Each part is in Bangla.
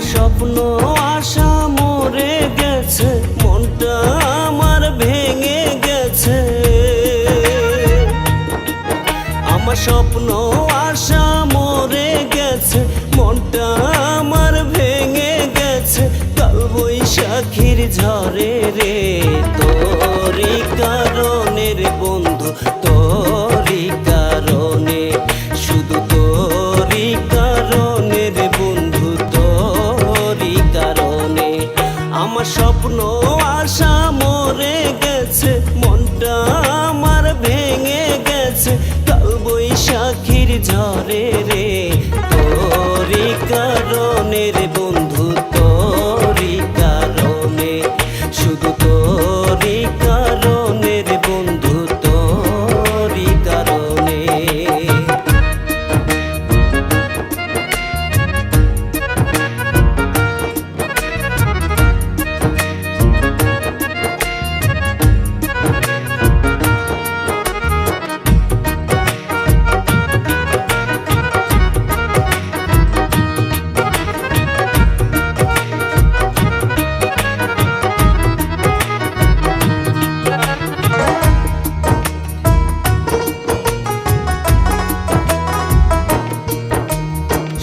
স্বপ্ন আশা মরে গেছে, মনটা আমার ভেঙে গেছে। আমার স্বপ্ন আশা মরে গেছে, মনটা আমার ভেঙে গেছে। কাল বৈশাখীর ঝড়ে রে, তোরই কারণে রে বন্ধু, তোরই কারণে, শুধু তোরই কারণে রে বন্ধু, তোরই কারণে। আমার স্বপ্ন আশা মরে গেছে, মনটা আমার ভেঙে গেছে। কাল বৈশাখীর ঝড়ে রে, তোরই কারণে রে বন্ধু, তোরই কারণে, শুধু তোরই কারণে রে বন্ধু, তোরই কারণে।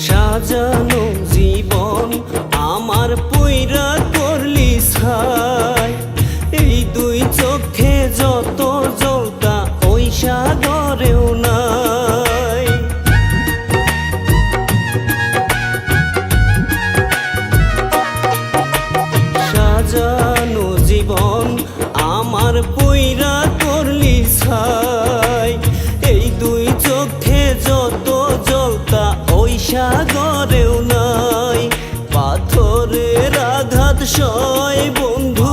সাজানো জীবন আমার পুইরা করলি ছাই, এই দুই চোখে যত জলতা ওই সাগরেও নাই। সাজানো জীবন আমার পুইরা করলি ছাই, এই দুই চোখে যত জলতা ওই সাগরেও নাই। পাথরের আঘাত সয় বন্ধু,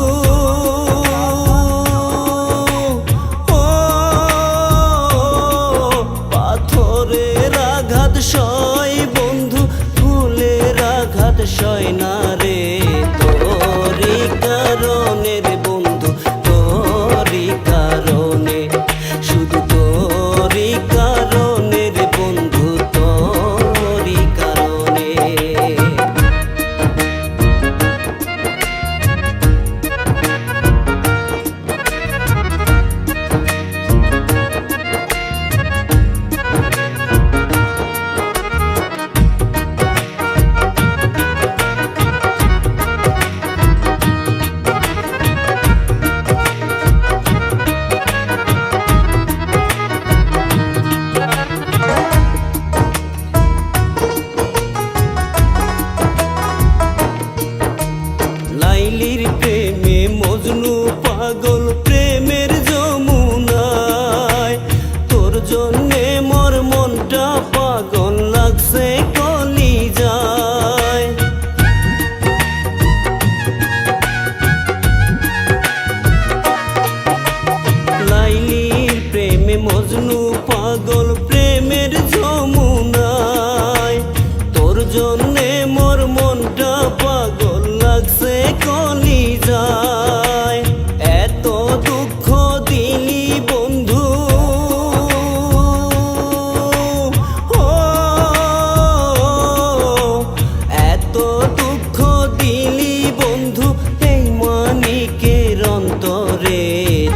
ও পাথরের আঘাত সয় বন্ধু, ফুলের আঘাত সয় না রে। তোরই কারণে রে বন্ধু, তোরই কারণে, শুধু তোরই কারণে রে বন্ধু, তোরই কারণে। লাইলির প্রেমে মজনু পাগল প্রেমের যমুনায়, তোর জন্যে মোর মনটা পাগল লাগছে কলিজায়। লাইলির প্রেমে মজনু পাগল প্রেমের যমুনায়, তোর জন্যে মোর মনটা পাগল লাগছে কলিজায়। এত দুঃখ দিলি বন্ধু, ও এত দুঃখ দিলি বন্ধু, এই মানিকের অন্তরে।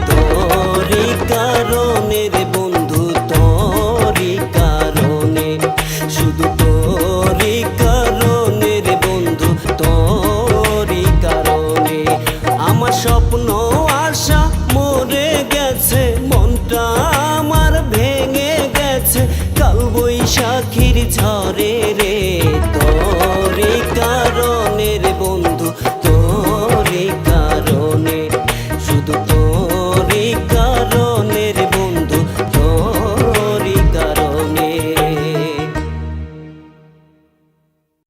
তোরই কারণে রে বন্ধু, তোরই কারণে, শুধু তোরই কারণে রে বন্ধু, তোরই কারণে। আমার স্বপ্ন আশা মরে গেছে, মনটা আমার ভেঙে গেছে। কাল বৈশাখীর ঝড়ে রে,